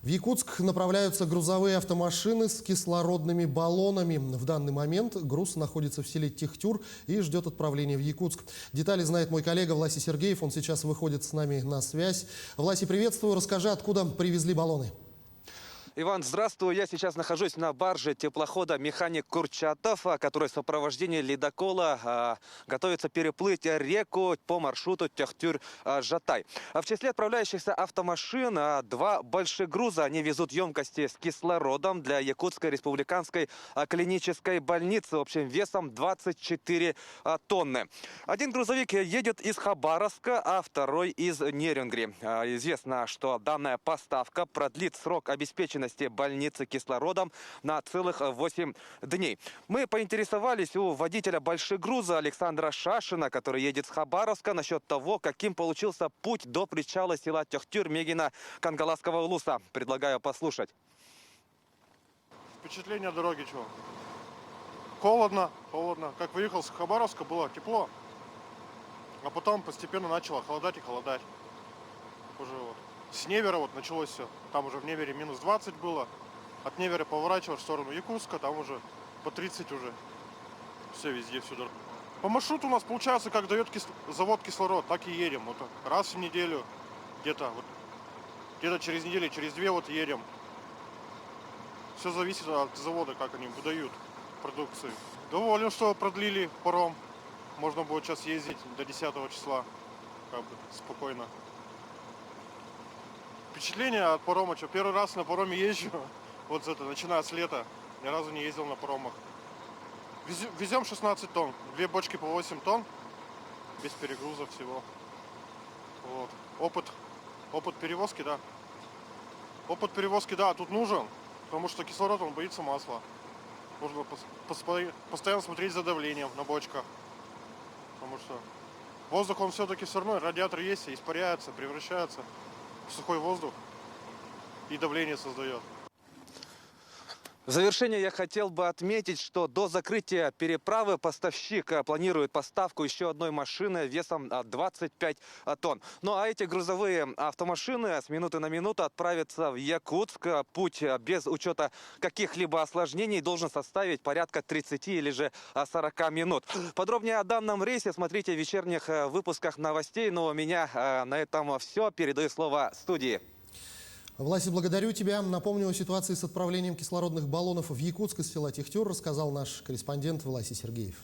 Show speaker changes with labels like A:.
A: В Якутск направляются грузовые автомашины с кислородными баллонами. В данный момент груз находится в селе Техтюр и ждет отправления в Якутск. Детали знает мой коллега Власий Сергеев. Он сейчас выходит с нами на связь. Власий, приветствую. Расскажи, откуда привезли баллоны?
B: Иван, здравствуй. Я сейчас нахожусь на барже теплохода «Механик Курчатов», который в сопровождении ледокола готовится переплыть реку по маршруту Техтюр-Жатай. В числе отправляющихся автомашин два больших груза. Они везут емкости с кислородом для Якутской республиканской клинической больницы общим весом 24 тонны. Один грузовик едет из Хабаровска, а второй из Нерюнгри. Известно, что данная поставка продлит срок обеспеченности больницы кислородом на целых 8 дней. Мы поинтересовались у водителя большегруза Александра Шашина, который едет с Хабаровска, насчет того, каким получился путь до причала села Техтюр Мегина Кангаласского улуса. Предлагаю послушать.
C: Впечатление дороги чего? Холодно. Как выехал с Хабаровска, было тепло. А потом постепенно начало холодать и холодать. Уже вот. С Невера вот началось все. Там уже в Невере минус 20 было. От Невера поворачиваешь в сторону Якутска, там уже по 30 уже. Все везде, всюду. По маршруту у нас получается, как дает завод кислород, так и едем. Вот раз в неделю, где-то через неделю, через две вот едем. Все зависит от завода, как они выдают продукцию. Доволен, что продлили паром. Можно будет сейчас ездить до 10 числа, как бы спокойно. Впечатление от парома, что первый раз на пароме езжу, вот это, начиная с лета, ни разу не ездил на паромах. Везем 16 тонн, две бочки по 8 тонн, без перегруза всего. Вот. Опыт перевозки, да. Опыт перевозки, да, тут нужен, потому что кислород, он боится масла. Нужно постоянно смотреть за давлением на бочках, потому что воздух, он все-таки все равно, радиатор есть, испаряется, превращается в сухой воздух и давление создает.
B: В завершение я хотел бы отметить, что до закрытия переправы поставщик планирует поставку еще одной машины весом 25 тонн. Ну а эти грузовые автомашины с минуты на минуту отправятся в Якутск. Путь без учета каких-либо осложнений должен составить порядка 30 или же 40 минут. Подробнее о данном рейсе смотрите в вечерних выпусках новостей. Но у меня на этом все. Передаю слово студии.
A: Власий, благодарю тебя. Напомню, о ситуации с отправлением кислородных баллонов в Якутск из села Техтюр рассказал наш корреспондент Власий Сергеев.